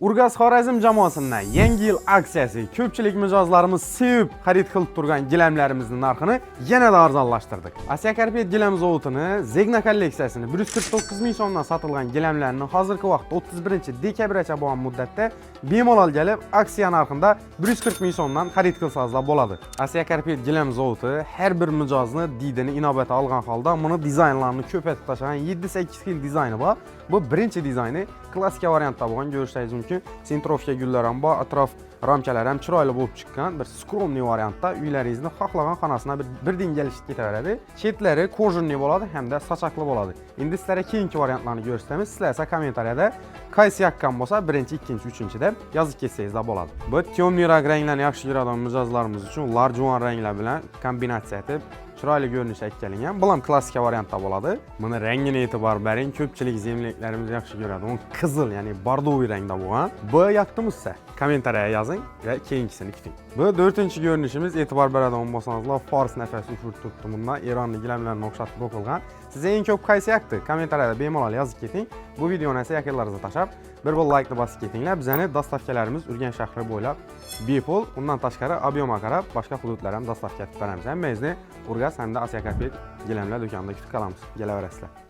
Urgaz Xorazm jamoasining yangi yil aksiyasi ko'pchilik mijozlarimiz sevib xarid qilib turgan gilamlarimizning narxini yanada arzonlashtirdik. Asiya Karpet gilam zavodining Zegna kolleksiyasini 149 ming so'mdan sotilgan gilamlarni hozirgi vaqtda 31-dekabrgacha bo'lgan muddatda bemalol kelib aksiya narxida 140 ming so'mdan xarid qilsangiz bo'ladi. Asiya Karpet gilam zavodi har bir mijozni didini inobatga olgan holda buni dizaynlarini ko'paytirib tashlagan 7-8 xil dizayni bor. Bu birinchi dizayni klassik variantda bo'lgan ko'rishingiz mumkin. Sentrovka gullar ham bor, atrof ramkalar ham chiroyli bo'lib chiqqan bir skromniy variantda uylaringizni xohlagan xonasina bir dengallashib ketaveradi. Chetlari kojinli bo'ladi hamda sochaqli bo'ladi. Endi sizlarga keyingi variantlarni ko'rsatamiz. Sizlar esa kommentariyada qaysi yoqqan bo'lsa, birinchi, ikkinchi, uchinchi deb yozib ketsangiz bo'ladi. Bu temniy ranglarni yaxshi ko'radigan mijozlarimiz uchun larjuan ranglar bilan kombinatsiya etib chiroyli ko'rinishga ekkalingan. Bu ham klassik variantda bo'ladi. Buni rangini e'tibor bering, ko'pchilik zemliklarimiz yaxshi ko'radi. U qizil, ya'ni bordoviy rangda bo'lgan. Bu yoqdimizsa kommentariyaga yozing va keyingisini kuting. Bu 4-ko'rinishimiz. E'tibor beradigan bo'lsangizlar, fors nafasi ufurib turibdi. Bundan Eronning gilamlarini o'xshatib o'qilgan. Sizga eng ko'p qaysi yoqdi? Kommentariyada bemalol yozib keting. Bu videoni esa yaqinlaringizga tashlab, bir like bosib ketinglar. Bizning dostavkalarimiz Urganch shahri bo'ylab bepul, undan tashqari ob'yomga qarab boshqa hududlar ham dostavka etib beramiz. Hammangizni Urgaz hamda Asiya Karpet gilamlar do'konida kutib qolamiz. Kelaverasizlar.